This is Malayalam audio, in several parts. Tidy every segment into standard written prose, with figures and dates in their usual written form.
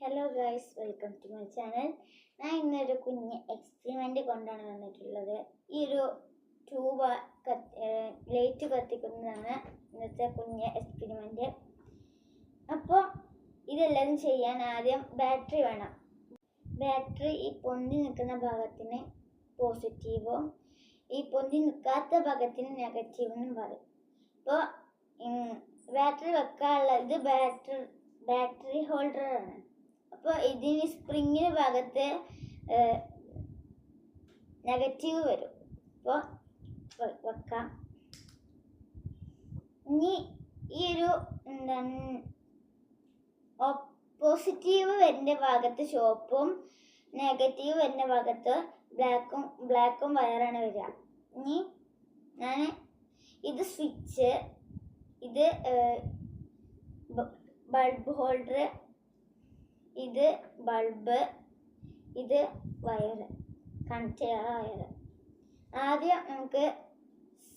Hello guys, welcome to my channel. ഞാൻ ഇന്നൊരു കുഞ്ഞ് എക്സ്പെരിമെൻ്റ് കൊണ്ടാണ് വന്നിട്ടുള്ളത്. ഈ ഒരു ട്യൂബ് ലൈറ്റ് കത്തിക്കുന്നതാണ് ഇന്നത്തെ കുഞ്ഞ് എക്സ്പെരിമെൻ്റ്. അപ്പോൾ ഇതെല്ലാം ചെയ്യാൻ ആദ്യം ബാറ്ററി വേണം. ബാറ്ററി ഈ പൊന്തി നിൽക്കുന്ന ഭാഗത്തിന് പോസിറ്റീവും ഈ പൊന്തി നിൽക്കാത്ത ഭാഗത്തിന് നെഗറ്റീവ് എന്നും പറയും. അപ്പോൾ ബാറ്ററി വെക്കാനുള്ള ഇത് ബാറ്ററി ഹോൾഡറാണ്. അപ്പോൾ ഇതിന് സ്പ്രിങ്ങിന് ഭാഗത്ത് നെഗറ്റീവ് വരും. അപ്പോൾ വെക്കാം. ഇനി ഈ ഒരു പോസിറ്റീവ് വരുന്ന ഭാഗത്ത് ചുവപ്പും നെഗറ്റീവ് വരുന്ന ഭാഗത്ത് ബ്ലാക്കും വയറാണ് വരിക. ഇനി ഞാൻ ഇത് സ്വിച്ച്, ഇത് ബൾബ് ഹോൾഡർ, ഇത് ബൾബ്, ഇത് വയറ്, കണക്ട് ചെയ്യാനുള്ള വയറ്. ആദ്യം നമുക്ക്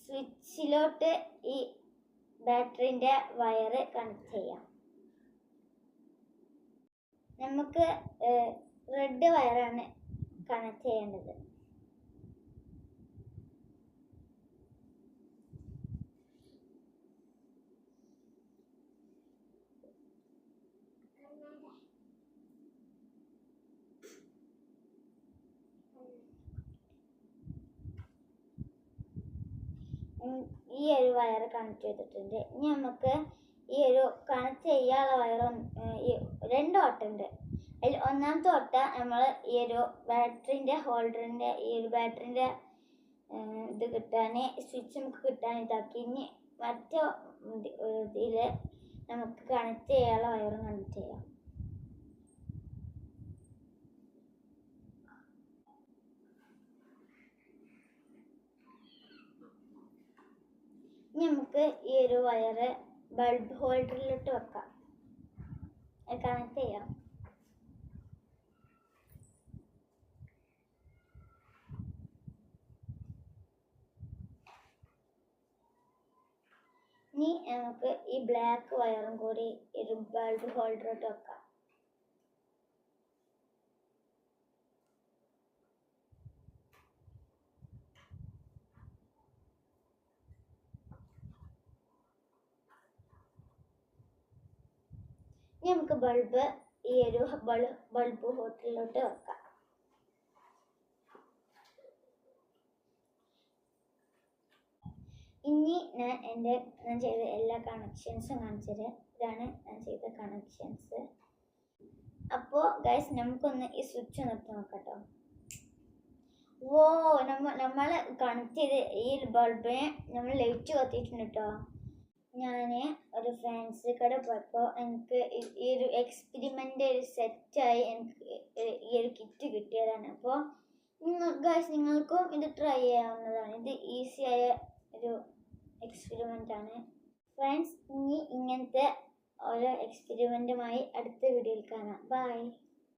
സ്വിച്ചിലോട്ട് ഈ ബാറ്ററിൻ്റെ വയറ് കണക്ട് ചെയ്യാം. നമുക്ക് റെഡ് വയറാണ് കണക്ട് ചെയ്യേണ്ടത്. ഈ ഒരു വയർ കണക്ട് ചെയ്തിട്ടുണ്ട്. ഇനി നമുക്ക് ഈ ഒരു കണക്ട് ചെയ്യാനുള്ള രണ്ട് ഓട്ടുണ്ട്. അതിൽ ഒന്നാമത്തെ ഓട്ട നമ്മൾ ഈ ഒരു ബാറ്ററിൻ്റെ ഹോൾഡറിൻ്റെ ഈ ഒരു ബാറ്ററിൻ്റെ ഇത് കിട്ടാൻ സ്വിച്ച് നമുക്ക് കിട്ടാൻ ഇതാക്കി. ഇനി മറ്റേ ഇതിൽ നമുക്ക് കണക്ട് ചെയ്യാനുള്ള വയറും കണക്ട് ചെയ്യാം. ഇനി നമുക്ക് ഈ ഒരു വയറ് ബൾബ് ഹോൾഡറിലോട്ട് വെക്കാം, കണക്ട് ചെയ്യാം. ഇനി നമുക്ക് ഈ ബ്ലാക്ക് വയറും കൂടി ഒരു ബൾബ് ഹോൾഡറിലോട്ട് വെക്കാം. ഇനി നമുക്ക് ബൾബ് ഈ ഒരു ബൾബ് ഹോൾഡറിലോട്ട് വെക്കാം. ഇനി ഞാൻ ചെയ്ത എല്ലാ കണക്ഷൻസും കാണിച്ചത്. ഇതാണ് ഞാൻ ചെയ്ത കണക്ഷൻസ്. അപ്പോൾ ഗൈസ്, നമുക്കൊന്ന് ഈ സ്വിച്ച് ഒന്ന് ഇട്ട് നോക്കട്ടോ. നമ്മൾ കണക്ട് ചെയ്ത് ഈ ബൾബിനെ നമ്മൾ ലൈറ്റ് കത്തിയിട്ടുണ്ട് കേട്ടോ. ഞാൻ ഒരു ഫാൻസി കട പോയപ്പോൾ എനിക്ക് ഈ ഒരു എക്സ്പെരിമെൻ്റ് ഒരു സെറ്റായി എനിക്ക് ഈ ഒരു കിറ്റ് കിട്ടിയതാണ്. അപ്പോൾ നിങ്ങൾക്കും ഇത് ട്രൈ ചെയ്യാവുന്നതാണ്. ഇത് ഈസിയായ ഒരു എക്സ്പെരിമെൻ്റ് ആണ് ഫ്രണ്ട്സ്. ഇനി ഇങ്ങനത്തെ ഓരോ എക്സ്പെരിമെൻറ്റുമായി അടുത്ത വീഡിയോയിൽ കാണാം. ബൈ.